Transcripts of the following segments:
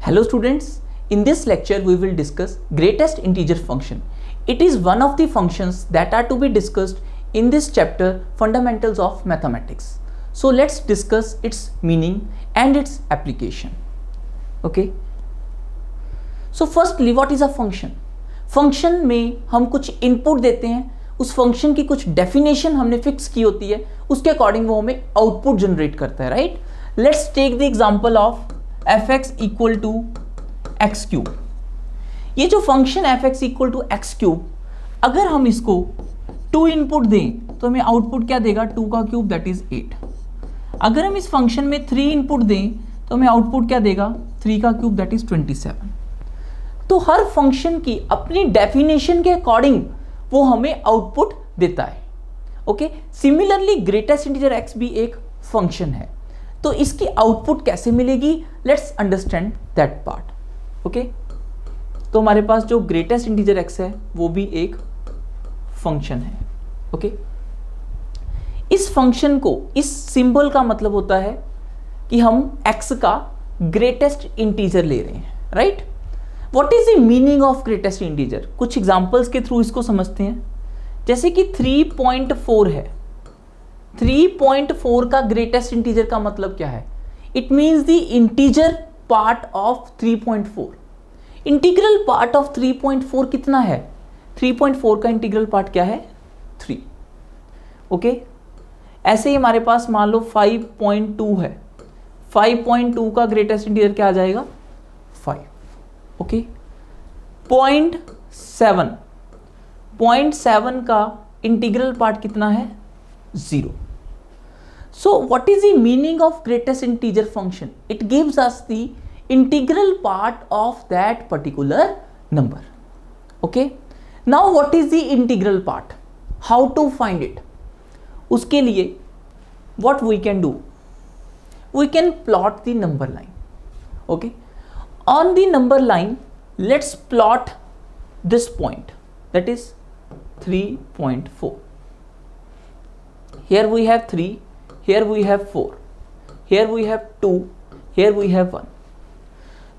Hello students, in this lecture we will discuss greatest integer function. It is one of the functions that are to be discussed in this chapter, Fundamentals of Mathematics. So let's discuss its meaning and its application. Okay. So firstly, what is a function? Function में हम कुछ input देते हैं, उस function की कुछ definition हमने fix की होती है, उसके अकॉर्डिंग वो हमें आउटपुट जनरेट करता है, right. Let's take the example of f(x) equal to x cube. ये जो function f(x) equal to x cube, अगर हम इसको 2 इनपुट दें तो हमें आउटपुट क्या देगा, 2 का क्यूब दैट इज 8. अगर हम इस फंक्शन में 3 इनपुट दें तो हमें आउटपुट क्या देगा, 3 का क्यूब दैट इज 27. तो हर फंक्शन की अपनी डेफिनेशन के अकॉर्डिंग वो हमें आउटपुट देता है. Okay. Similarly greatest integer x भी एक फंक्शन है, तो इसकी आउटपुट कैसे मिलेगी, let's understand that part. Okay. तो हमारे पास जो ग्रेटेस्ट इंटीजर x है वो भी एक फंक्शन है. ओके. इस फंक्शन को, इस सिंबल का मतलब होता है कि हम x का ग्रेटेस्ट इंटीजर ले रहे हैं, right. What is the meaning of greatest integer? कुछ एग्जांपल्स के थ्रू इसको समझते हैं. जैसे कि 3.4 है, 3.4 का ग्रेटेस्ट इंटीजर का मतलब क्या है? It means the integer part of 3.4. Integral part of 3.4 कितना है? 3.4 का इंटीग्रल पार्ट क्या है? 3. ओके. ऐसे ही हमारे पास मान लो 5.2 है, 5.2 का ग्रेटेस्ट इंटीजर क्या आ जाएगा? 5. ओके. 0.7 का इंटीग्रल पार्ट कितना है? 0. So what is the meaning of greatest integer function? It gives us the integral part of that particular number. Okay. Now what is the integral part? How to find it? उसके लिए what we can do? We can plot the number line. Okay. On the number line, let's plot this point, that is 3.4. Here we have 3, here we have 4, here we have 2, here we have 1.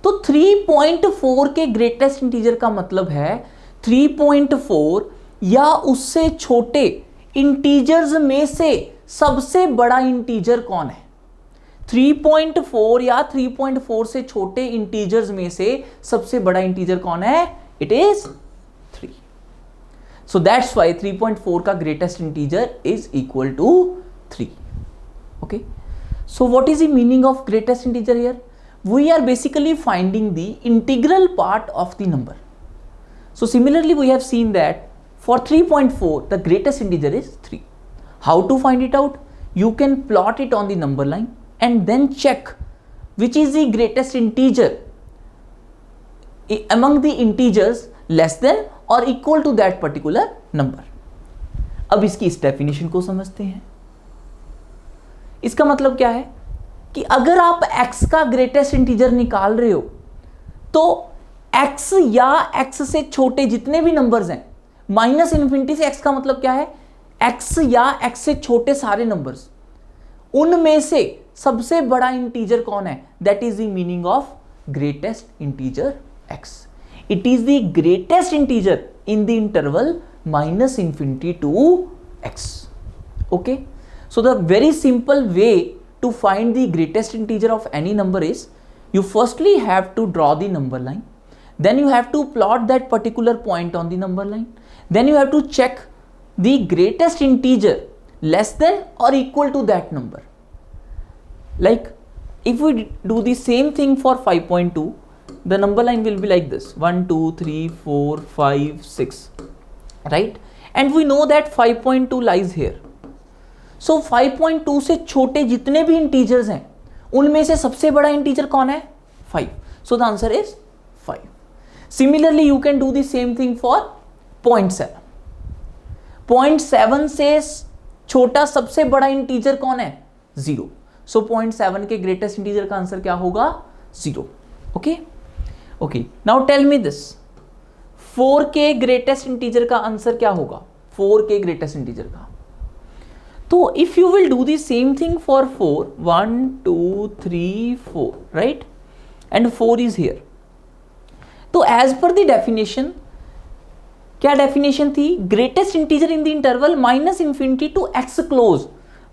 तो 3.4 के greatest integer का मतलब है 3.4 या उससे छोटे integers में से सबसे बड़ा इंटीजर कौन है? 3.4 या 3.4 से छोटे इंटीजर्स में से सबसे बड़ा इंटीजर कौन है? It is 3. So that's why 3.4 का greatest integer is equal to 3. Okay. So what is the meaning of greatest integer here? We are basically finding the integral part of the number. So similarly we have seen that for 3.4 the greatest integer is 3. How to find it out? You can plot it on the number line and then check which is the greatest integer among the integers less than और equal to that particular number. अब इसकी इस definition को समझते हैं. इसका मतलब क्या है कि अगर आप x का ग्रेटेस्ट इंटीजर निकाल रहे हो तो x या x से छोटे जितने भी नंबर्स हैं, माइनस इन्फिनिटी से x का मतलब क्या है, x या x से छोटे सारे नंबर्स, उनमें से सबसे बड़ा इंटीजर कौन है? That is the meaning of greatest integer x. It is the greatest integer in the interval minus infinity to x. Okay. So the very simple way to find the greatest integer of any number is, you firstly have to draw the number line, then you have to plot that particular point on the number line, then you have to check the greatest integer less than or equal to that number. Like if we do the same thing for 5.2, the number line will be like this, 1 2 3 4 5 6, right? And we know that 5.2 lies here. So 5.2 से छोटे जितने भी integers हैं उनमें से सबसे बड़ा integer कौन है? 5. So the answer is 5. Similarly you can do the same thing for 0.7. 0.7 से छोटा सबसे बड़ा इंटीजर कौन है? 0. So 0.7 के ग्रेटेस्ट इंटीजर का आंसर क्या होगा? 0. Okay. Okay. Now tell me this, 4 के ग्रेटेस्ट इंटीजर का आंसर क्या होगा? 4 के ग्रेटेस्ट इंटीजर का. तो if you will do the same thing for 4, 1 2 3 4, right? and 4 is here. तो as per the definition, क्या डेफिनेशन थी? Greatest integer in the interval minus infinity to x close,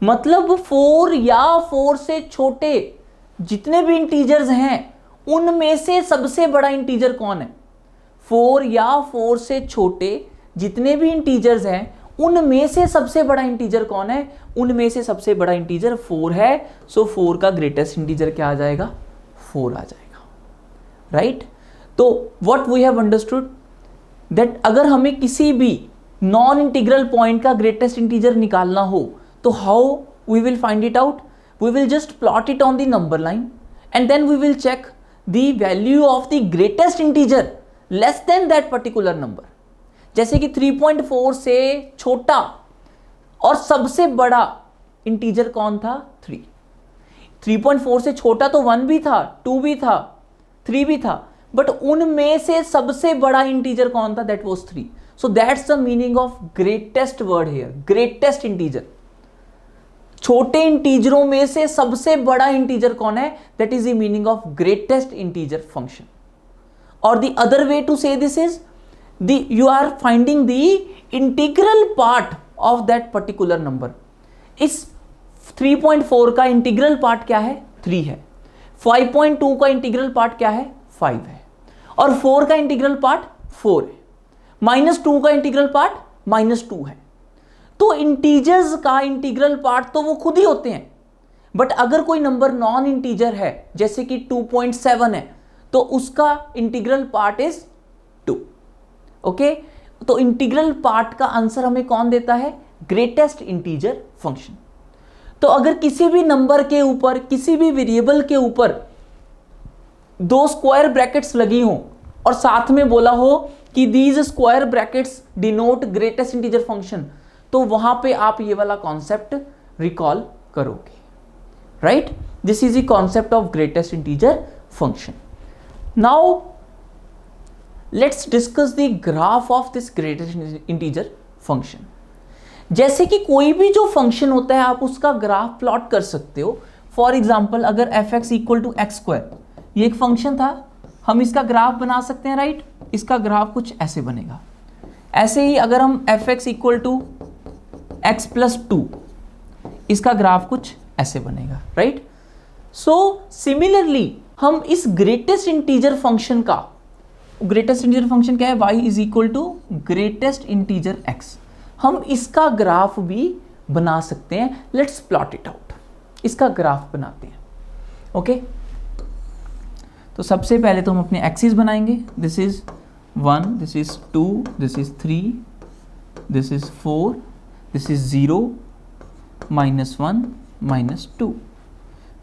मतलब 4 या 4 से छोटे जितने भी इंटीजर्स हैं उनमें से सबसे बड़ा इंटीजर कौन है? 4 या 4 से छोटे जितने भी इंटीजर्स हैं उनमें से सबसे बड़ा इंटीजर कौन है? उनमें से सबसे बड़ा इंटीजर 4 है। सो 4 का ग्रेटेस्ट इंटीजर क्या आ जाएगा? 4 आ जाएगा, राइट? तो what we have understood that अगर हमें किसी भी नॉन इंटीग्रल पॉइंट का ग्रेटेस्ट इंटीजर निकालना हो तो how we will find it out? We will just plot it on the number line and then we will check the value of the greatest integer less than that particular number. जैसे कि 3.4 से छोटा और सबसे बड़ा integer कौन था? 3। 3.4 से छोटा तो 1 भी था, 2 भी था, 3 भी था, बट उनमें से सबसे बड़ा इंटीजर कौन था? That was 3। So that's the meaning of greatest word here, greatest integer. छोटे इंटीजरों में से सबसे बड़ा इंटीजर कौन है? That is the meaning of greatest integer function. और द अदर वे टू से this is you are finding the integral part of that particular number. इस 3.4 का इंटीग्रल पार्ट क्या है? 3 है। 5.2 का इंटीग्रल पार्ट क्या है? 5 है। और 4 का इंटीग्रल पार्ट 4 है। -2 का इंटीग्रल पार्ट -2 है। तो इंटीजर्स का इंटीग्रल पार्ट तो वो खुद ही होते हैं, बट अगर कोई नंबर नॉन इंटीजर है जैसे कि 2.7 है तो उसका इंटीग्रल पार्ट इज 2। ओके, तो इंटीग्रल पार्ट का आंसर हमें कौन देता है? Greatest integer function. तो अगर किसी भी नंबर के ऊपर, किसी भी वेरिएबल के ऊपर 2 स्क्वायर ब्रैकेट्स लगी हो और साथ में बोला हो कि these square brackets denote greatest integer function, तो वहां पे आप ये वाला कॉन्सेप्ट रिकॉल करोगे, right? This is the concept of greatest integer function. Now let's discuss the graph of this greatest integer function. जैसे कि कोई भी जो फंक्शन होता है आप उसका ग्राफ प्लॉट कर सकते हो। फॉर एग्जांपल अगर f(x) = x², ये एक फंक्शन था, हम इसका ग्राफ बना सकते हैं, राइट? इसका ग्राफ कुछ ऐसे बनेगा। ऐसे ही अगर हम f(x) = x+2, इसका ग्राफ कुछ ऐसे बनेगा, राइट? सो सिमिलरली हम इस ग्रेटेस्ट इंटीजर फंक्शन का, ग्रेटेस्ट इंटीजर फंक्शन क्या है? y = ग्रेटेस्ट इंटीजर x, हम इसका ग्राफ भी बना सकते हैं। Let's plot it out. इसका ग्राफ बनाते हैं, ओके? तो सबसे पहले तो हम अपने एक्सिस बनाएंगे। This is 1, this is 2, this is 3, this is 4, this is 0, -1, -2,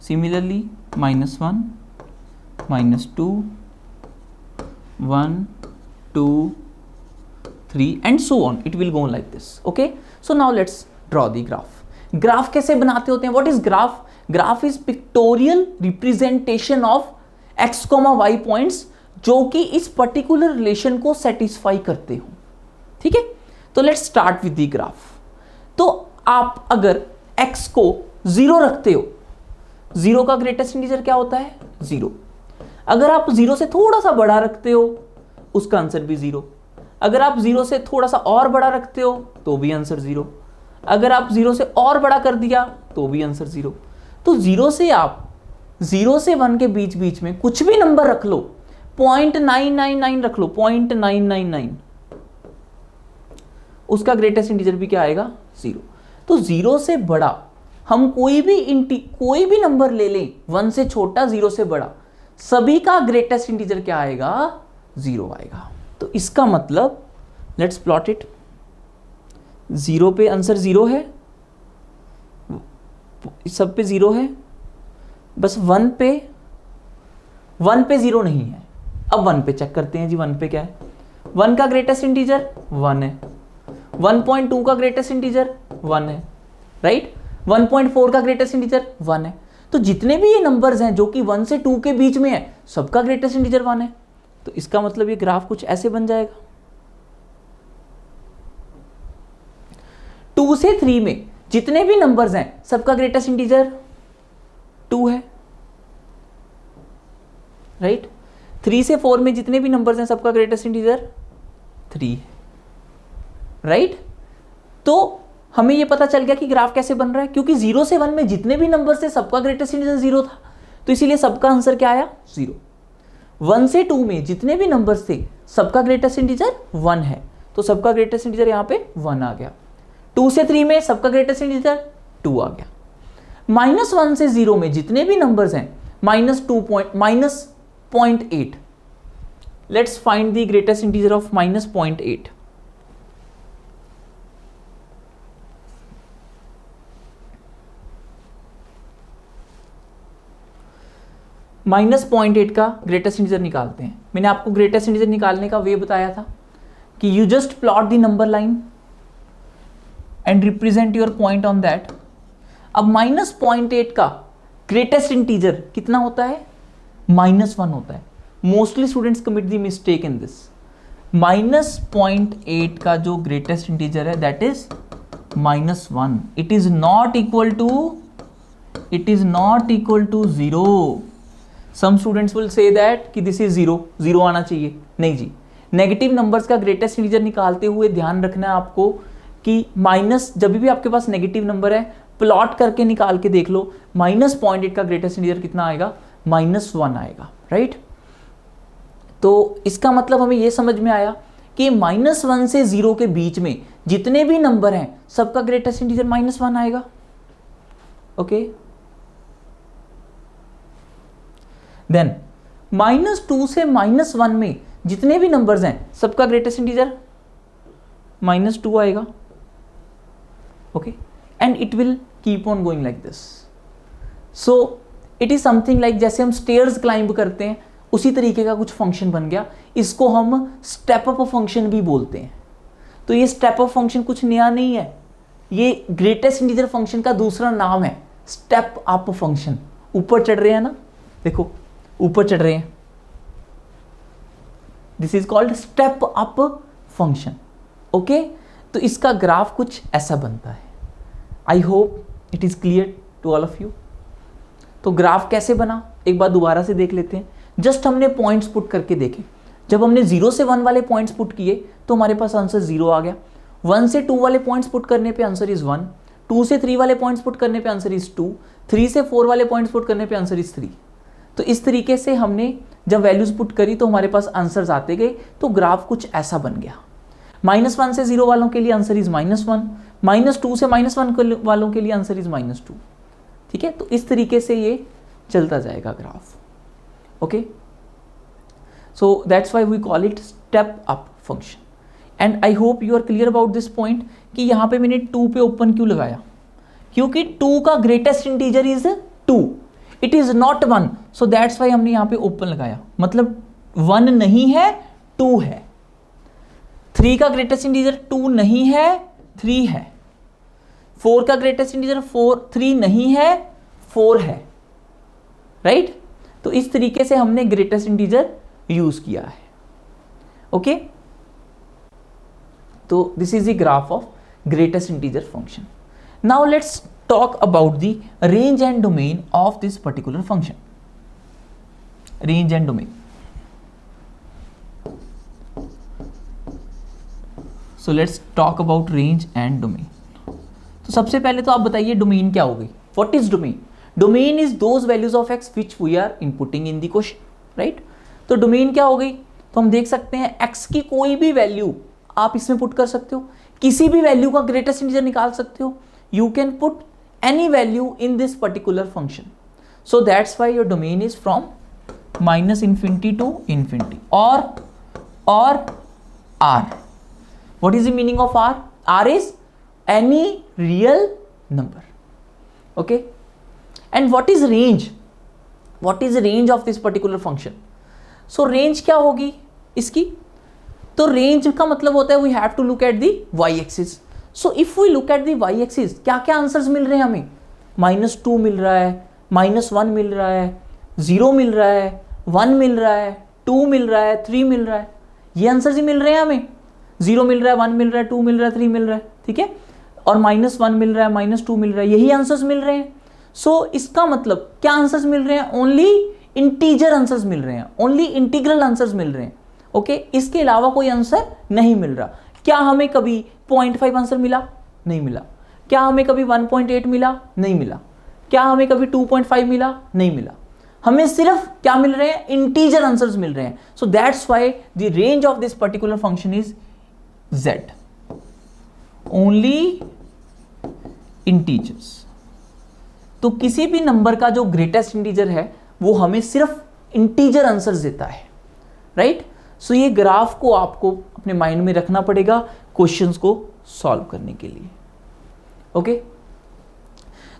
similarly -1, -2, 1, 2, 3 and so on. It will go like this. Okay, so now let's draw the graph. Graph कैसे बनाते होते हैं? What is graph? Graph is pictorial representation of x, y points जो कि इस particular relation को satisfy करते हो। ठीक है, तो let's start with the graph. तो आप अगर x को 0 रखते हो, 0 का ग्रेटेस्ट इंटीजर क्या होता है? 0। अगर आप 0 से थोड़ा सा बड़ा रखते हो उसका आंसर भी 0। अगर आप 0 से थोड़ा सा और बड़ा रखते हो तो भी आंसर 0। अगर आप 0 से और बड़ा कर दिया तो भी आंसर 0। तो 0 से आप 0 से 1 के बीच बीच में कुछ भी नंबर रख लो, 0.999 रख लो, 0.999, उसका ग्रेटेस्ट इंटीजर भी क्या आएगा? 0। तो 0 से बड़ा हम कोई भी नंबर ले लें, 1 से छोटा 0 से बड़ा, सभी का ग्रेटेस्ट इंटीजर क्या आएगा? 0 आएगा। तो इसका मतलब लेट्स प्लॉट इट। 0 पे आंसर 0 है, सब पे 0 है, बस 1 पे 0 नहीं है। अब 1 पे चेक करते हैं जी, 1 पे क्या है? 1 का ग्रेटेस्ट इंटीजर 1 है, 1.2 का ग्रेटेस्ट इंटीजर 1 है, राइट? 1.4 का ग्रेटेस्ट इंटीजर 1 है। तो जितने भी ये नंबर्स हैं जो कि 1 से 2 के बीच में है, सबका ग्रेटेस्ट इंटीजर 1 है। तो इसका मतलब ये ग्राफ कुछ ऐसे बन जाएगा। 2 से 3 में जितने भी नंबर्स हैं सबका ग्रेटेस्ट इंटीजर 2 है, राइट। 3 से 4 में जितने भी नंबर्स हैं सबका ग्रेटेस्ट इंटीजर 3 है, राइट। तो हमें ये पता चल गया कि ग्राफ कैसे बन रहा है, क्योंकि 0 से 1 में जितने भी नंबर्स थे सबका ग्रेटेस्ट इंटीजर 0 था, तो इसीलिए सबका आंसर क्या आया 0। 1 से 2 में जितने भी नंबर्स थे सबका ग्रेटेस्ट इंटीजर 1 है, तो सबका ग्रेटेस्ट इंटीजर यहाँ पे 1 आ गया। 2 से 3 में सबका ग्रेटेस्ट इंटीजर 2 आ गया। -1 से 0 में जितने भी नंबर्स हैं -0.8, let's find the greatest integer of -0.8। -0.8 का ग्रेटेस्ट इंटीजर निकालते हैं। मैंने आपको ग्रेटेस्ट इंटीजर निकालने का वे बताया था कि you just plot the number line and represent your point on that. अब -0.8 का ग्रेटेस्ट इंटीजर कितना होता है? -1 होता है। Mostly students commit the mistake in this. -0.8 का जो ग्रेटेस्ट इंटीजर है that is -1। It is not equal to 0। Some students will say that कि दिस इज 0 आना चाहिए। नहीं जी, नेगेटिव नंबर्स का ग्रेटेस्ट इंटीजर निकालते हुए ध्यान रखना है आपको कि जब भी आपके पास नेगेटिव नंबर है प्लॉट करके निकाल के देख लो, -0.8 का ग्रेटेस्ट इंटीजर कितना आएगा? -1 आएगा, राइट। तो इसका मतलब हमें यह समझ में आया कि -1 से 0 के बीच में जितने भी नंबर हैं सबका ग्रेटेस्ट इंटीजर -1 आएगा। ओके, देन -2 से -1 में जितने भी नंबर्स हैं सबका ग्रेटेस्ट इंटीजर -2 आएगा। Okay, and it will keep on going like this. So it is something like जैसे हम स्टेयर्स क्लाइंब करते हैं उसी तरीके का कुछ फंक्शन बन गया। इसको हम स्टेप अप फंक्शन भी बोलते हैं। तो ये स्टेप अप फंक्शन कुछ नया नहीं है, ये ग्रेटेस्ट इंटीजर फंक्शन का दूसरा नाम है, स्टेप अप फंक्शन। ऊपर चढ़ रहे हैं ना, देखो ऊपर चढ़ रहे हैं, this is called step up function. Okay, तो इसका ग्राफ कुछ ऐसा बनता है। I hope it is clear to all of you. तो ग्राफ कैसे बना एक बार दोबारा से देख लेते हैं। जस्ट हमने पॉइंट्स पुट करके देखे। जब हमने 0 से 1 वाले पॉइंट्स पुट किए तो हमारे पास आंसर 0 आ गया। 1 से 2 वाले पॉइंट्स पुट करने पे आंसर इज 1। 2 से 3 वाले पॉइंट्स पुट करने पे आंसर इज 2। 3 से 4 वाले पॉइंट्स पुट करने पे आंसर इज 3। तो इस तरीके से हमने जब वैल्यूज पुट करी तो हमारे पास आंसर्स आते गए। तो ग्राफ कुछ ऐसा बन गया। -1 से 0 वालों के लिए आंसर इज -1, -2 से -1 वालों के लिए आंसर इज -2। ठीक है, तो इस तरीके से ये चलता जाएगा graph. Okay, so that's why we call it step up function. And I hope you are clear about this point कि यहाँ पे मैंने 2 पे ओपन क्यों लगाया, क्योंकि 2 का greatest integer is 2, it is not 1। So that's why हमने यहाँ पे ओपन लगाया, मतलब 1 नहीं है 2 है। 3 का ग्रेटेस्ट इंटीजर 2 नहीं है 3 है। 4 का ग्रेटेस्ट इंटीजर 3 नहीं है 4 है, राइट। तो इस तरीके से हमने ग्रेटेस्ट इंटीजर यूज किया है। ओके, तो this is the graph of greatest integer function. Now let's talk about the range and domain of this particular function. Range and domain. So let's talk about range and domain. तो सबसे पहले तो आप बताइए domain क्या हो गई। What is domain? Domain is those values of x which we are inputting in the question, right? तो डोमेन क्या हो गई? तो हम देख सकते हैं x की कोई भी वैल्यू आप इसमें पुट कर सकते हो, किसी भी वैल्यू का ग्रेटेस्ट इंटीजर निकाल सकते हो। You can put any value in this particular function. So that's why your domain is from -infinity to infinity or R. What is the meaning of R? R is any real number. Okay, and what is range? What is the range of this particular function? So range क्या होगी इसकी? तो range का मतलब होता है we have to look at the y-axis. So if we look at the y-axis, क्या क्या आंसर्स मिल रहे हैं हमें? -2 मिल रहा है, -1 मिल रहा है, 0 मिल रहा है, 1 मिल रहा है, 2 मिल रहा है, 3 मिल रहा है। ये आंसर्स ही मिल रहे हैं हमें। 0 मिल रहा है, 1 मिल रहा है, 2 मिल रहा है, 3 मिल रहा है, ठीक है, और -1 मिल रहा है, -2 मिल रहा है, यही आंसर्स मिल रहे हैं। सो इसका मतलब क्या आंसर्स मिल रहे हैं? ओनली इंटीजर आंसर्स मिल रहे हैं, ओनली इंटीग्रल आंसर्स मिल रहे हैं। ओके, इसके अलावा कोई आंसर नहीं मिल रहा। क्या हमें कभी 0.5 आंसर मिला? नहीं मिला। क्या हमें कभी 1.8 मिला? नहीं मिला। क्या हमें कभी 2.5 मिला? नहीं मिला। हमें सिर्फ क्या मिल रहे हैं? इंटीजर आंसर्स मिल रहे हैं। सो that's why the range of this particular function is z, only integers. तो किसी भी नंबर का जो ग्रेटेस्ट इंटीजर है वो हमें सिर्फ इंटीजर आंसर्स देता है, राइट? सो ये ग्राफ को आपको अपने माइंड में रखना पड़ेगा क्वेश्चंस को सॉल्व करने के लिए। ओके,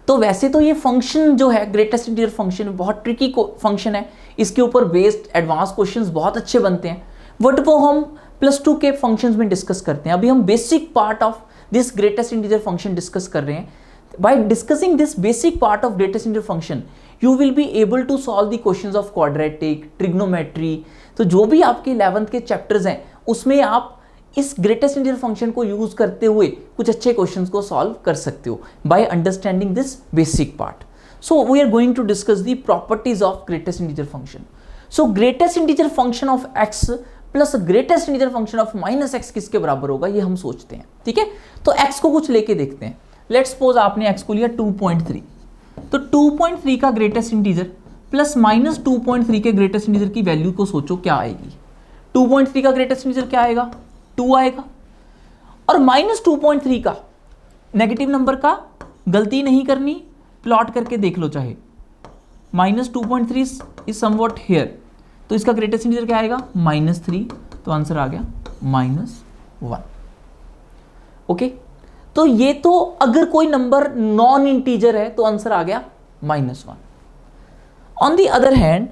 तो वैसे तो ये फंक्शन जो है ग्रेटेस्ट इंटीजर फंक्शन बहुत ट्रिकी फंक्शन है, इसके ऊपर बेस्ड एडवांस क्वेश्चंस बहुत अच्छे बनते हैं, बट वो हम +2 के फंक्शंस में डिस्कस करते हैं। अभी हम basic part of this greatest integer function discuss कर रहे हैं। By discussing this basic part of greatest integer function you will be able to solve the questions of quadratic, trigonometry. तो जो भी आपके 11th के चैप्टर्स हैं उसमें आप इस ग्रेटेस्ट इंटीजर फंक्शन को यूज करते हुए कुछ अच्छे क्वेश्चंस को सॉल्व कर सकते हो by understanding this basic part. So we are going to discuss the properties of greatest integer function. So greatest integer function of x plus greatest integer function of -x किसके बराबर होगा, ये हम सोचते हैं। ठीक है, तो x को कुछ लेके देखते हैं। लेट्स सपोज आपने x को लिया 2.3, तो 2.3 का ग्रेटेस्ट इंटीजर प्लस -2.3 के ग्रेटेस्ट इंटीजर की वैल्यू को सोचो क्या आएगी। 2.3 का ग्रेटेस्ट इंटीजर क्या आएगा? 2 आएगा। और -2.3 का नेगेटिव नंबर का गलती नहीं करनी, प्लॉट करके देख लो चाहे। -2.3 इज समवॉट हियर, तो इसका ग्रेटेस्ट इंटीजर क्या आएगा? -3, तो आंसर आ गया -1। ओके, तो ये तो अगर कोई नंबर नॉन इंटीजर है तो आंसर आ गया -1। On the other hand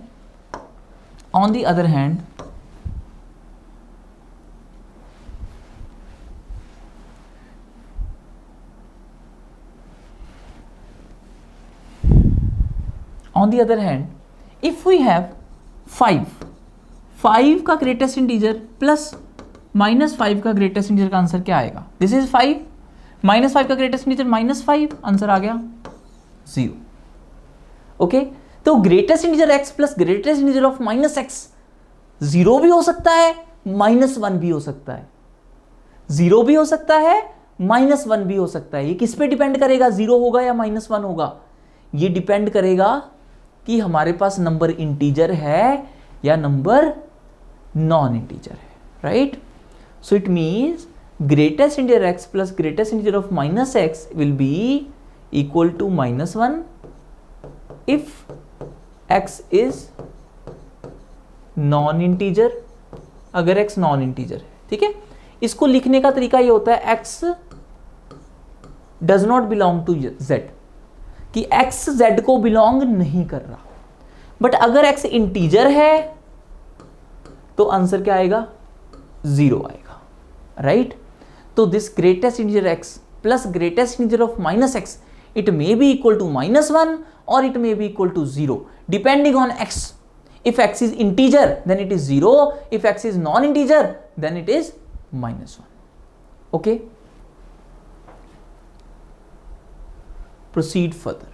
if we have 5 का ग्रेटेस्ट इंटीजर प्लस -5 का ग्रेटेस्ट इंटीजर का आंसर क्या आएगा? दिस इज 5, -5 का ग्रेटेस्ट इंटीजर -5, आंसर आ गया 0। ओके, तो greatest integer x plus greatest integer of -x 0 भी हो सकता है, -1 भी हो सकता है, 0 भी हो सकता है, -1 भी हो सकता है। ये किस पे डिपेंड करेगा, 0 होगा या -1 होगा? ये डिपेंड करेगा कि हमारे पास नंबर इंटीजर है या नंबर नॉन इंटीजर है, right? So it means greatest integer x plus greatest integer of -x will be equal to -1 if x is non integer, अगर x नॉन इंटीजर है। ठीक है, इसको लिखने का तरीका ये होता है x does not belong to z, कि x z को बिलोंग नहीं कर रहा। बट अगर x इंटीजर है तो आंसर क्या आएगा? 0 आएगा, राइट? तो this greatest integer x plus greatest integer of -x, it may be equal to -1 or it may be equal to 0 depending on x. If x is integer then it is 0, if x is non-integer then it is -1. Okay, proceed further.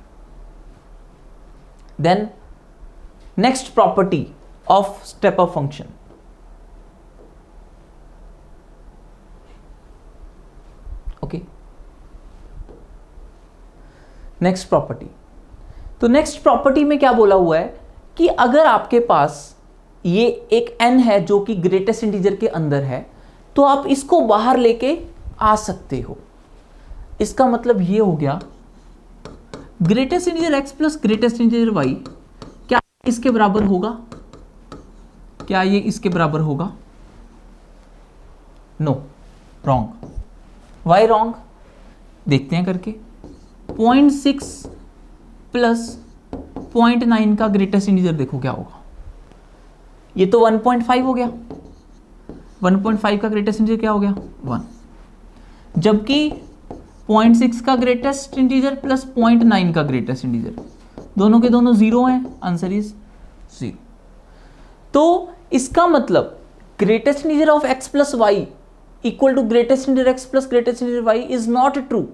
Then next property of step-up function. Okay, next property. तो next property में क्या बोला हुआ है कि अगर आपके पास ये एक n है जो कि ग्रेटेस्ट इंटीजर के अंदर है, तो आप इसको बाहर लेके आ सकते हो। इसका मतलब ये हो गया greatest integer x plus greatest integer y क्या इसके बराबर होगा? क्या ये इसके बराबर होगा? No, wrong. Why wrong? देखते हैं करके। 0.6 प्लस 0.9 का ग्रेटेस्ट इंटीजर देखो क्या होगा। ये तो 1.5 हो गया, 1.5 का ग्रेटेस्ट इंटीजर क्या हो गया? 1। जबकि 0.6 का ग्रेटेस्ट इंटीजर प्लस 0.9 का ग्रेटेस्ट इंटीजर, दोनों के दोनों 0 हैं, आंसर इज 0। तो इसका मतलब greatest integer of x plus y equal to greatest integer x plus greatest integer y is not true.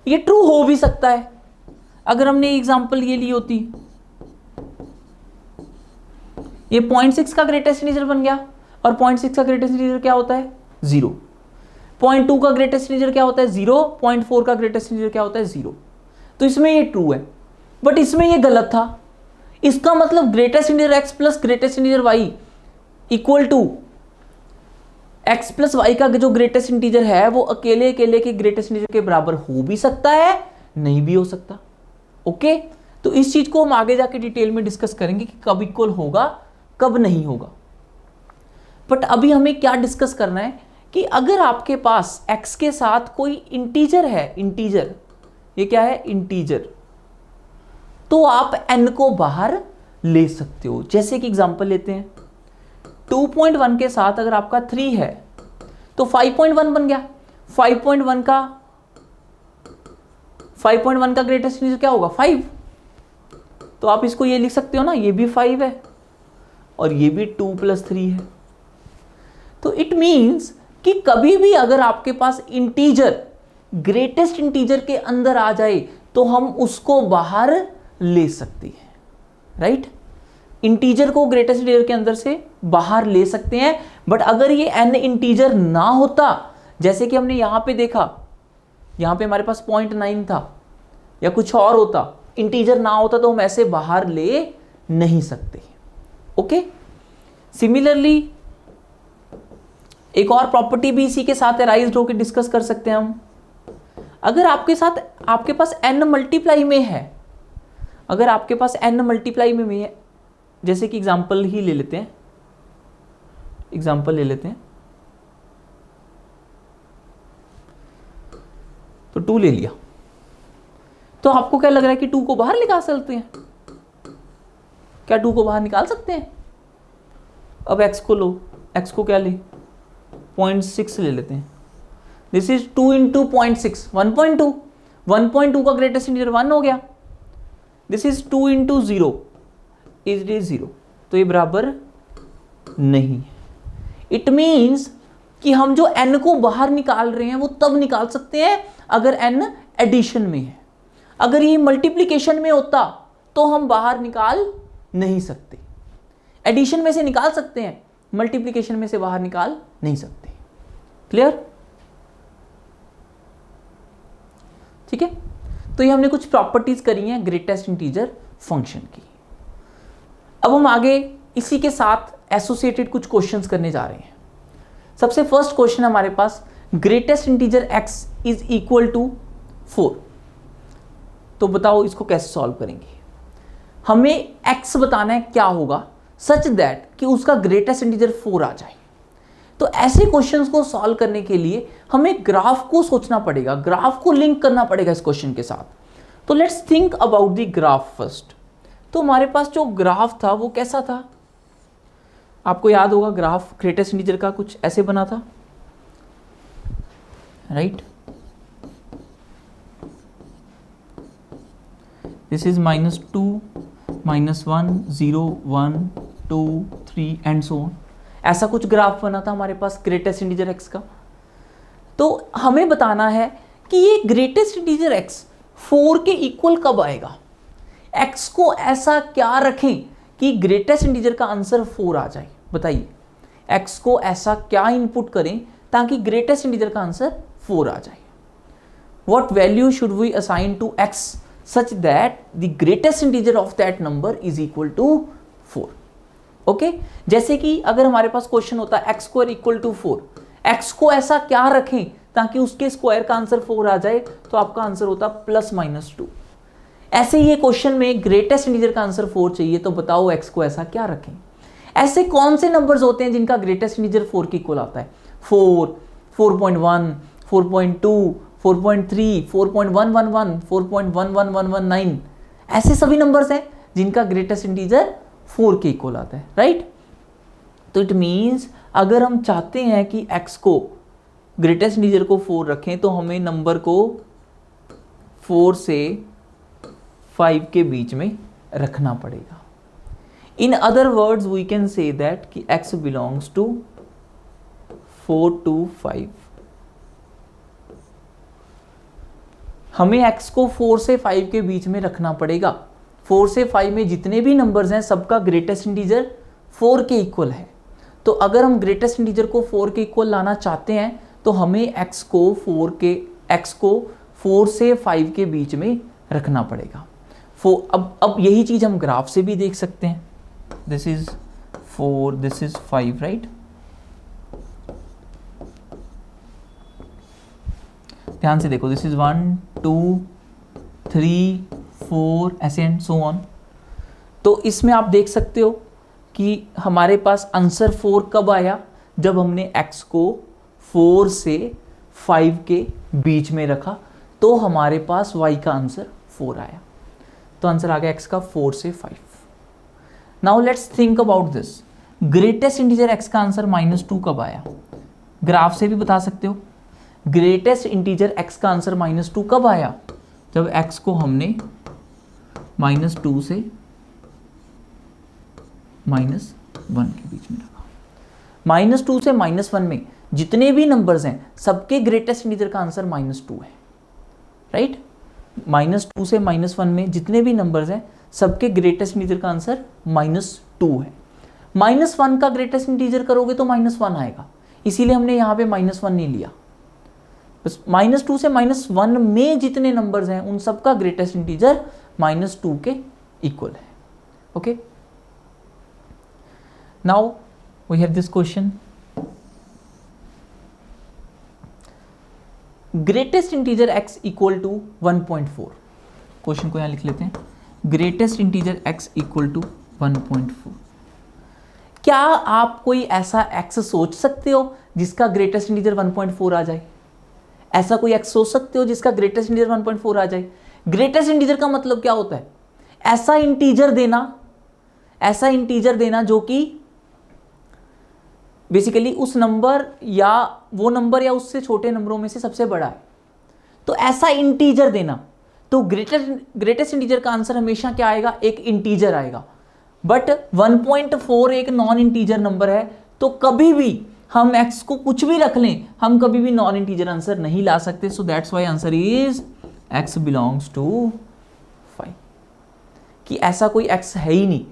ये ट्रू हो भी सकता है। अगर हमने एग्जांपल ये ली होती ये 0.6 का ग्रेटेस्ट इंटीजर बन गया, और 0.6 का ग्रेटेस्ट इंटीजर क्या होता है? 0। 0.2 का ग्रेटेस्ट इंटीजर क्या होता है? 0। 0.4 का ग्रेटेस्ट इंटीजर क्या होता है? 0। तो इसमें ये ट्रू है, बट इसमें ये गलत था। इसका मतलब greatest integer x plus greatest integer y equal to x plus y का जो ग्रेटेस्ट इंटीजर है वो अकेले अकेले के ग्रेटेस्ट इंटीजर के बराबर हो भी सकता है, नहीं भी हो सकता। ओके, तो इस चीज को हम आगे जाके डिटेल में डिस्कस करेंगे कि कब इक्वल होगा, कब नहीं होगा। बट अभी हमें क्या डिस्कस करना है कि अगर आपके पास x के साथ कोई इंटीजर है, इंटीजर, ये क्या है? इंटीजर, तो आप n को बाहर ले सकते हो। जैसे कि एग्जांपल लेते हैं, 2.1 के साथ अगर आपका 3 है तो 5.1 बन गया। 5.1 का ग्रेटेस्ट इंटीजर क्या होगा? 5। तो आप इसको ये लिख सकते हो ना, ये भी 5 है और ये भी 2 + 3 है। तो इट मीन्स कि कभी भी अगर आपके पास इंटीजर ग्रेटेस्ट इंटीजर के अंदर आ जाए तो हम उसको बाहर ले सकते हैं, राइट? इंटीजर को ग्रेटेस्ट इंटीजर के अंदर से बाहर ले सकते हैं। बट अगर ये n इंटीजर ना होता, जैसे कि हमने यहां पे देखा, यहां पे हमारे पास 0.9 था या कुछ और होता, इंटीजर ना होता तो हम ऐसे बाहर ले नहीं सकते। ओके, सिमिलरली एक और प्रॉपर्टी भी इसी के साथ अराइज होकर डिस्कस कर सकते हैं हम। अगर आपके पास n मल्टीप्लाई में है, अगर आपके पास n मल्टीप्लाई में है, जैसे कि एग्जांपल ही ले लेते हैं, एग्जांपल ले लेते हैं, तो 2 ले लिया, तो आपको क्या लग रहा है कि 2 को बाहर निकाल सकते हैं? क्या 2 को बाहर निकाल सकते हैं? अब x को लो, x को क्या ले? 0.6 ले लेते हैं। This is 2 into 0.6, 1.2। 1.2 का ग्रेटेस्ट इंटीजर 1 हो गया। दिस इज 2 इंटू 0 इज 0, तो ये बराबर नहीं है। इट मीन्स कि हम जो n को बाहर निकाल रहे हैं वो तब निकाल सकते हैं अगर n एडिशन में है। अगर ये मल्टीप्लिकेशन में होता तो हम बाहर निकाल नहीं सकते। एडिशन में से निकाल सकते हैं, मल्टीप्लिकेशन में से बाहर निकाल नहीं सकते। क्लियर? ठीक है, तो ये हमने कुछ प्रॉपर्टीज करी हैं ग्रेटेस्ट इंटीजर फंक्शन की। अब हम आगे इसी के साथ एसोसिएटेड कुछ क्वेश्चंस करने जा रहे हैं। सबसे फर्स्ट क्वेश्चन हमारे पास, greatest integer x is equal to 4। तो बताओ इसको कैसे सॉल्व करेंगे? हमें x बताना है क्या होगा सच दैट कि उसका ग्रेटेस्ट इंटीजर 4 आ जाए। तो ऐसे क्वेश्चंस को सॉल्व करने के लिए हमें ग्राफ को सोचना पड़ेगा, ग्राफ को लिंक करना पड़ेगा इस क्वेश्चन के साथ। तो let's think about the graph first. तो हमारे पास जो ग्राफ था वो कैसा था? आपको याद होगा ग्राफ ग्रेटेस्ट इंटीजर का कुछ ऐसे बना था, right? This is -2, -1, 0, 1, 2, 3 and so on. ऐसा कुछ ग्राफ बना था हमारे पास ग्रेटेस्ट इंटीजर x का। तो हमें बताना है कि ये ग्रेटेस्ट इंटीजर x 4 के इक्वल कब आएगा। x को ऐसा क्या रखें कि ग्रेटेस्ट इंटीजर का आंसर 4 आ जाए? बताइए, x को ऐसा क्या इनपुट करें ताकि ग्रेटेस्ट इंटीजर का आंसर 4 आ जाए? What value should we assign to x such that the greatest integer of that number is equal to 4? Okay, जैसे कि अगर हमारे पास क्वेश्चन होता है x square equal to 4, x को ऐसा क्या रखें ताकि उसके स्क्वायर का आंसर 4 आ जाए, तो आपका आंसर होता +-2। ऐसे ही क्वेश्चन में ग्रेटेस्ट इंटीजर का आंसर 4 चाहिए, तो बताओ x को ऐसा क्या रखें? ऐसे कौन से नंबर्स होते हैं जिनका ग्रेटेस्ट इंटीजर 4 के इक्वल आता है? 4, 4.1, 4.2, 4.3, 4.111, 4.11119, ऐसे सभी नंबर्स हैं जिनका ग्रेटेस्ट इंटीजर 4 के इक्वल आता है, राइट? तो इट मीन्स अगर हम चाहते हैं कि x को ग्रेटेस्ट इंटीजर को 4 रखें तो हमें नंबर को 4 से 5 के बीच में रखना पड़ेगा। In other words we can say that कि x बिलोंग्स टू 4 to 5। हमें x को 4 से 5 के बीच में रखना पड़ेगा। 4 से 5 में जितने भी नंबर्स हैं सबका ग्रेटेस्ट इंटीजर 4 के इक्वल है। तो अगर हम ग्रेटेस्ट इंटीजर को 4 के इक्वल लाना चाहते हैं तो हमें x को 4 से 5 के बीच में रखना पड़ेगा। अब यही चीज हम ग्राफ से भी देख सकते हैं। This is 4, this is 5, right. ध्यान से देखो, दिस इज 1 2 3 4 ऐसे एंड सो ऑन। तो इसमें आप देख सकते हो कि हमारे पास आंसर 4 कब आया, जब हमने x को 4 से 5 के बीच में रखा, तो हमारे पास y का आंसर 4 आया। तो आंसर आ गया x का 4 से 5। Now let's think about this. Greatest integer x का आंसर -2 कब आया? ग्राफ से भी बता सकते हो। ग्रेटेस्ट इंटीजर x का आंसर -2 कब आया? जब x को हमने -2 से -1 के बीच में रखा। -2 से -1 में जितने भी नंबर्स हैं सबके ग्रेटेस्ट इंटीजर का आंसर -2 है, राइट। -2 से -1 में जितने भी नंबर्स हैं सबके ग्रेटेस्ट इंटीजर का आंसर -2 है। -1 का ग्रेटेस्ट इंटीजर करोगे तो -1 आएगा, इसीलिए हमने यहाँ पे -1 नहीं लिया। बस -2 से -1 में जितने नंबर्स हैं उन सबका ग्रेटेस्ट इंटीजर -2 के इक्वल है। Okay, now we have this question. Greatest integer x equal to 1.4। Question को यहां लिख लेते हैं, greatest integer x equal to 1.4। क्या आप कोई ऐसा x सोच सकते हो जिसका ग्रेटेस्ट इंटीजर 1.4 आ जाए? ऐसा कोई x सोच सकते हो जिसका ग्रेटेस्ट इंटीजर 1.4 आ जाए? ग्रेटेस्ट इंटीजर का मतलब क्या होता है? ऐसा इंटीजर देना जो कि बेसिकली उस नंबर या वो नंबर या उससे छोटे नंबरों में से सबसे बड़ा है। तो ऐसा इंटीजर देना, तो ग्रेटेस्ट इंटीजर का आंसर हमेशा क्या आएगा? एक इंटीजर आएगा। बट 1.4 एक नॉन इंटीजर नंबर है, तो कभी भी हम x को कुछ भी रख लें, हम कभी भी नॉन इंटीजर आंसर नहीं ला सकते। So that's why answer is x belongs to 5, कि ऐसा कोई x है ही नहीं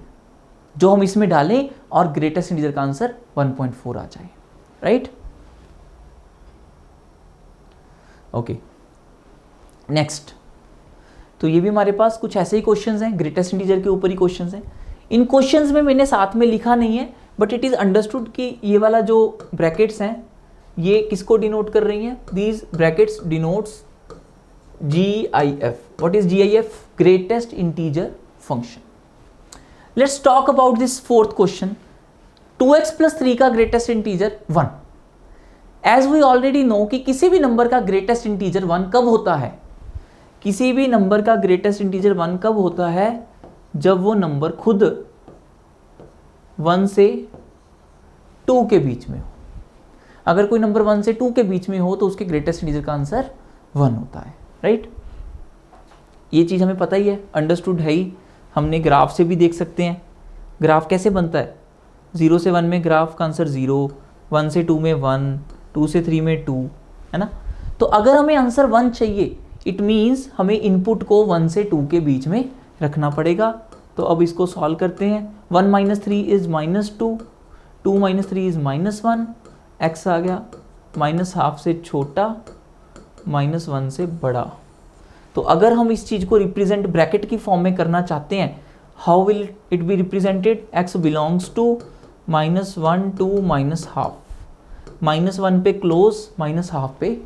जो हम इसमें डालें और ग्रेटेस्ट इंटीजर का आंसर 1.4 आ जाए, राइट। Okay, next. तो ये भी हमारे पास कुछ ऐसे ही क्वेश्चंस हैं, ग्रेटेस्ट इंटीजर के ऊपर ही क्वेश्चंस हैं। इन क्वेश्चंस में मैंने साथ में लिखा नहीं है, बट इट इज अंडरस्टूड कि ये वाला जो ब्रैकेट्स हैं ये किसको डिनोट कर रही हैं? These brackets denotes GIF। What is GIF? Greatest integer function. Let's talk about this fourth question. 2x + 3 का greatest integer 1। As we already know कि किसी भी नंबर का ग्रेटेस्ट इंटीजर 1 कब होता है? किसी भी नंबर का ग्रेटेस्ट इंटीजर 1 कब होता है? जब वो नंबर खुद 1 से 2 के बीच में हो। अगर कोई नंबर 1 से 2 के बीच में हो तो उसके ग्रेटेस्ट इंटीजर का आंसर 1 होता है, राइट। ये चीज हमें पता ही है, अंडरस्टूड है ही। हमने ग्राफ से भी देख सकते हैं। ग्राफ कैसे बनता है? 0 से 1 में ग्राफ का आंसर 0, 1 से 2 में 1, 2 से 3 में 2, है ना। तो अगर हमें आंसर 1 चाहिए, इट मीन्स हमें इनपुट को 1 से 2 के बीच में रखना पड़ेगा। तो अब इसको सॉल्व करते हैं। 1 - 3 इज -2, 2 - 3 इज -1, x आ गया -½ से छोटा, -1 से बड़ा। तो अगर हम इस चीज को रिप्रेजेंट ब्रैकेट की फॉर्म में करना चाहते हैं, how will it be represented? x belongs to -1 to -½ -1 पे क्लोज, -½ पे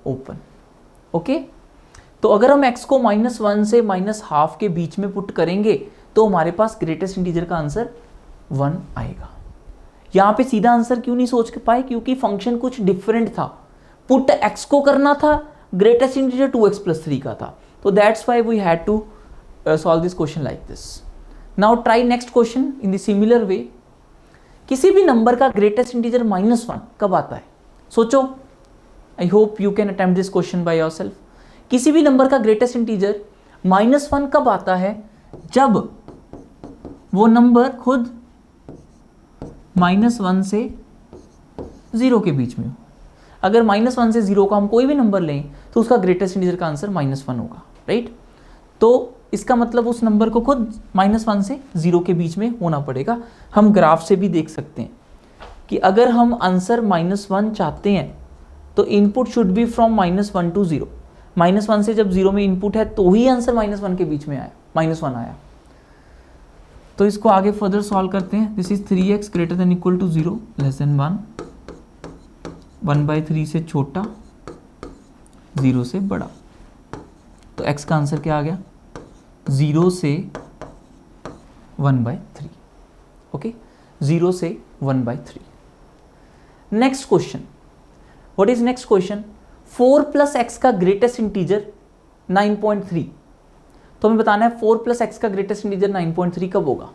ओपन। ओके, तो अगर हम x को -1 से -½ के बीच में पुट करेंगे तो हमारे पास ग्रेटेस्ट इंटीजर का आंसर 1 आएगा। यहाँ पे सीधा आंसर क्यों नहीं सोच पाए? क्योंकि फंक्शन कुछ डिफरेंट था। पुट x को करना था, ग्रेटेस्ट इंटीजर 2x + 3 का था। तो that's why we had to solve this question like this. Now try next question in the similar way. किसी भी नंबर का ग्रेटेस्ट इंटीजर -1 कब आता है? सोचो, आई hope you can attempt this question by yourself. किसी भी नंबर का ग्रेटेस्ट इंटीजर -1 कब आता है? जब वो नंबर खुद -1 से 0 के बीच में हो। अगर -1 से 0 का हम कोई भी नंबर लें तो उसका ग्रेटेस्ट इंटीजर का आंसर -1 होगा, राइट। तो इसका मतलब उस नंबर को खुद -1 से 0 के बीच में होना पड़ेगा। हम ग्राफ से भी देख सकते हैं कि अगर हम आंसर -1 चाहते हैं तो input should be from -1 to 0। -1 से जब 0 में इनपुट है तो ही आंसर -1 के बीच में आया, -1 आया। तो इसको आगे फर्दर सॉल्व करते हैं। This is 3x greater than equal to 0 less than 1, 1/3 से छोटा, 0 से बड़ा। तो x का आंसर क्या आ गया? 0 से 1/3। ओके, 0 से 1/3। Next question, what is next question? 4 + x का ग्रेटेस्ट इंटीजर 9.3। तो हमें बताना है 4 + x का ग्रेटेस्ट इंटीजर 9.3 कब होगा।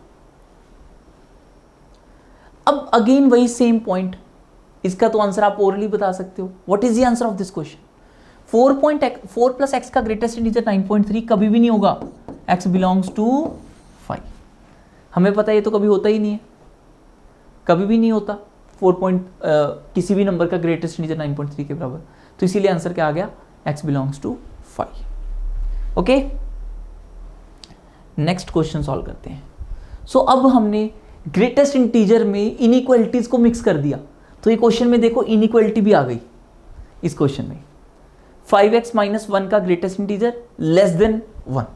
अब अगेन वही सेम पॉइंट, इसका तो आंसर आप ओरली बता सकते हो। What is the answer of this question? 4 + x का ग्रेटेस्ट इंटीजर 9.3 कभी भी नहीं होगा, x बिलोंग्स टू 5। हमें पता है ये तो कभी होता ही नहीं है, कभी भी नहीं होता किसी भी नंबर का ग्रेटेस्ट इंटीजर 9.3 के बराबर। तो इसीलिए आंसर क्या आ गया? x belongs to 5। Okay, next question solve करते हैं। सो अब हमने ग्रेटेस्ट इंटीजर में इनइक्वालिटीज को मिक्स कर दिया। तो ये क्वेश्चन में देखो इनइक्वालिटी भी आ गई इस क्वेश्चन में। 5x - 1 का ग्रेटेस्ट इंटीजर लेस देन 1।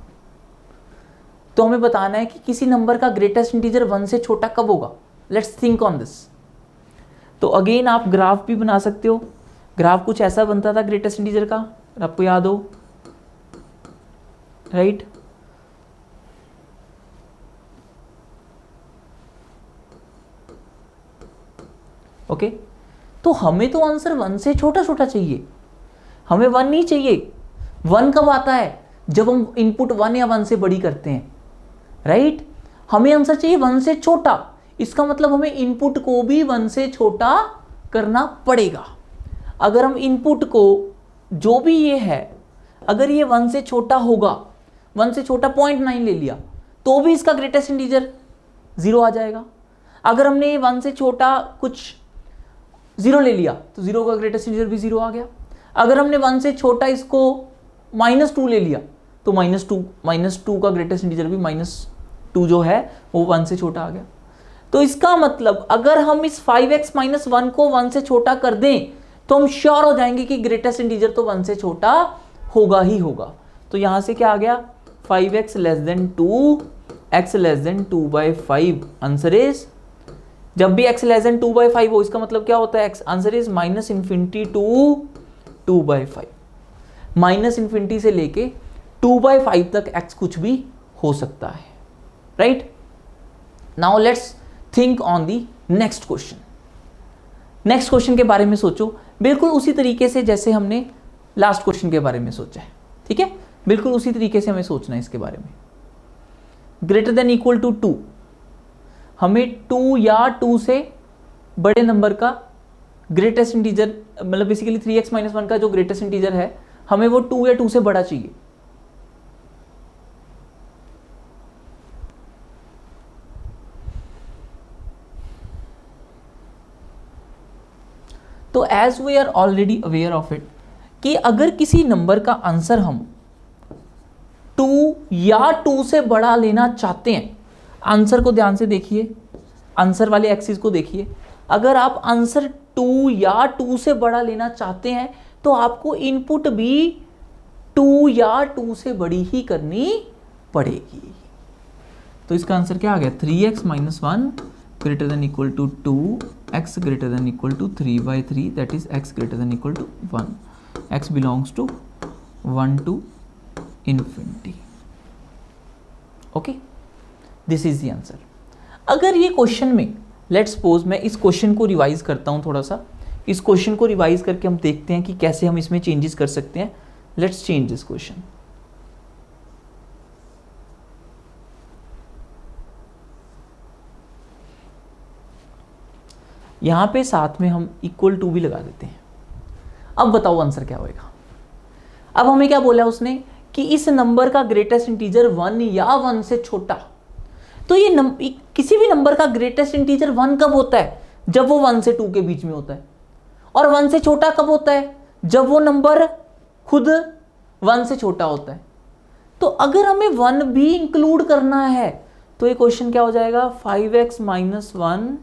तो हमें बताना है कि किसी नंबर का ग्रेटेस्ट इंटीजर 1 से छोटा कब होगा। Let's think on this. तो अगेन आप ग्राफ भी बना सकते हो। ग्राफ कुछ ऐसा बनता था ग्रेटेस्ट इंटीजर का, आपको याद हो, राइट? ओके, तो हमें तो आंसर 1 से छोटा छोटा चाहिए, हमें 1 नहीं चाहिए। 1 कब आता है? जब हम इनपुट 1 या 1 से बड़ी करते हैं, राइट? हमें आंसर चाहिए 1 से छोटा। इसका मतलब हमें इनपुट को भी 1 से छोटा करना पड़ेगा। अगर हम इनपुट को जो भी ये है, अगर ये 1 से छोटा होगा, 1 से छोटा 0.9 ले लिया तो भी इसका ग्रेटेस्ट इंटीजर 0 आ जाएगा। अगर हमने 1 से छोटा कुछ 0 ले लिया तो 0 का ग्रेटेस्ट इंटीजर भी 0 आ गया। अगर हमने 1 से छोटा इसको -2 ले लिया तो -2 का ग्रेटेस्ट इंटीजर भी -2 जो है वो 1 से छोटा आ गया। तो इसका मतलब अगर हम इस 5x - 1 को 1 से छोटा कर दें तो हम श्योर हो जाएंगे कि ग्रेटेस्ट इंटीजर तो 1 से छोटा होगा ही होगा। तो यहां से क्या आ गया? 5x < 2, x < 2/5। आंसर इज, जब भी x < 2/5 हो इसका मतलब क्या होता है? x answer is -∞ to 2/5। -∞ से लेके 2/5 तक x कुछ भी हो सकता है, right? Now let's think on the next question. Next question के बारे में सोचो बिल्कुल उसी तरीके से जैसे हमने लास्ट क्वेश्चन के बारे में सोचा है, ठीक है? बिल्कुल उसी तरीके से हमें सोचना है इसके बारे में। ग्रेटर देन इक्वल टू 2, हमें 2 या 2 से बड़े नंबर का ग्रेटेस्ट इंटीजर, मतलब बेसिकली 3x - 1 का जो ग्रेटेस्ट इंटीजर है, हमें वो 2 या 2 से बड़ा चाहिए। तो as we are already aware of it कि अगर किसी नंबर का आंसर हम 2 या 2 से बड़ा लेना चाहते हैं, आंसर को ध्यान से देखिए, आंसर वाले एक्सिस को देखिए। अगर आप आंसर 2 या 2 से बड़ा लेना चाहते हैं तो आपको इनपुट भी 2 या 2 से बड़ी ही करनी पड़ेगी। तो इसका आंसर क्या आ गया? 3x - 1 greater than equal to 2, x greater than equal to 3/3, that is x greater than equal to 1, x belongs to 1 to infinity. Okay, this is the answer. अगर ये क्वेश्चन में लेट्स सपोज मैं इस question को revise करता हूँ, थोड़ा सा इस क्वेश्चन को रिवाइज करके हम देखते हैं कि कैसे हम इसमें चेंजेस कर सकते हैं। Let's change this question. यहां पे साथ में हम इक्वल टू भी लगा देते हैं। अब बताओ आंसर क्या होएगा। अब हमें क्या बोला उसने कि इस नंबर का ग्रेटेस्ट इंटीजर 1 या 1 से छोटा। तो ये किसी भी नंबर का ग्रेटेस्ट इंटीजर 1 कब होता है? जब वो 1 से 2 के बीच में होता है। और 1 से छोटा कब होता है? जब वो नंबर खुद 1 से छोटा होता है। तो अगर हमें 1 भी इंक्लूड करना है तो ये क्वेश्चन क्या हो जाएगा, 5x minus 1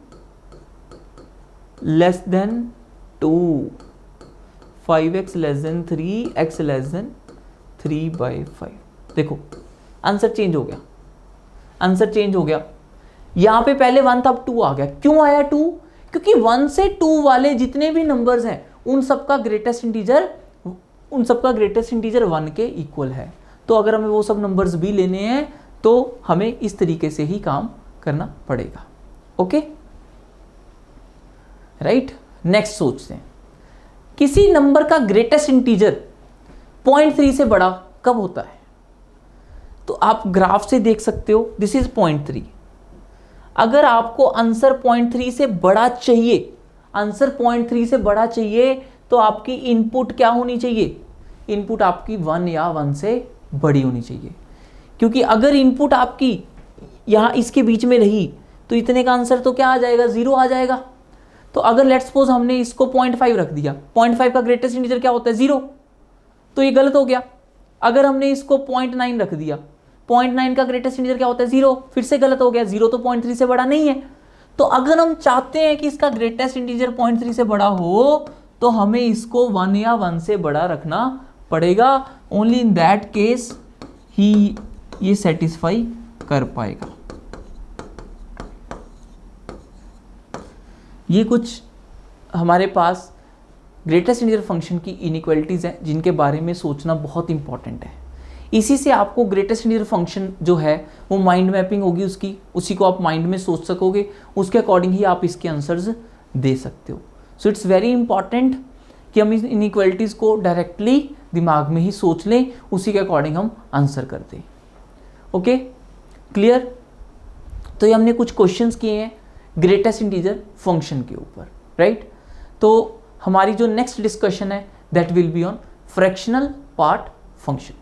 less than 2, 5x less than 3, x less than 3/5। देखो आंसर चेंज हो गया, आंसर चेंज हो गया। यहां पे पहले 1 था, अब 2 आ गया। क्यों आया 2? क्योंकि 1 से 2 वाले जितने भी नंबर्स हैं उन सबका ग्रेटेस्ट इंटीजर 1 के इक्वल है। तो अगर हमें वो सब नंबर्स भी लेने हैं तो हमें इस तरीके से ही काम करना पड़ेगा। Okay, right. नेक्स्ट सोचते हैं, किसी नंबर का ग्रेटेस्ट इंटीजर 0.3 से बड़ा कब होता है? तो आप ग्राफ से देख सकते हो, दिस इज 0.3। अगर आपको आंसर 0.3 से बड़ा चाहिए, आंसर 0.3 से बड़ा चाहिए तो आपकी इनपुट क्या होनी चाहिए? इनपुट आपकी 1 या 1 से बड़ी होनी चाहिए। क्योंकि अगर इनपुट आपकी यहां इसके बीच में रही तो इतने का आंसर तो क्या आ जाएगा, 0 आ जाएगा। तो अगर लेट्स सपोज हमने इसको 0.5 रख दिया, 0.5 का ग्रेटेस्ट इंटीजर क्या होता है, 0, तो ये गलत हो गया। अगर हमने इसको 0.9 रख दिया, 0.9 का ग्रेटेस्ट इंटीजर क्या होता है, 0, फिर से गलत हो गया। 0 तो 0.3 से बड़ा नहीं है। तो अगर हम चाहते हैं कि इसका ग्रेटेस्ट इंटीजर 0.3 से बड़ा हो तो हमें इसको 1 या 1 से बड़ा रखना पड़ेगा। ओनली इन दैट केस ही ये सेटिस्फाई कर पाएगा। ये कुछ हमारे पास ग्रेटेस्ट इंटीजर फंक्शन की इनइक्वालिटीज हैं जिनके बारे में सोचना बहुत इंपॉर्टेंट है। इसी से आपको ग्रेटेस्ट इंटीजर फंक्शन जो है वो माइंड मैपिंग होगी उसकी, उसी को आप माइंड में सोच सकोगे, उसके अकॉर्डिंग ही आप इसके आंसर्स दे सकते हो। सो इट्स वेरी इंपॉर्टेंट कि हम इस इनइक्वालिटीज को डायरेक्टली दिमाग में ही सोच लें, उसी के अकॉर्डिंग हम आंसर कर दें। Okay, clear? तो ये हमने कुछ क्वेश्चंस किए हैं ग्रेटेस्ट इंटीजर फंक्शन के ऊपर, राइट? तो हमारी जो नेक्स्ट डिस्कशन है that will be on fractional part function.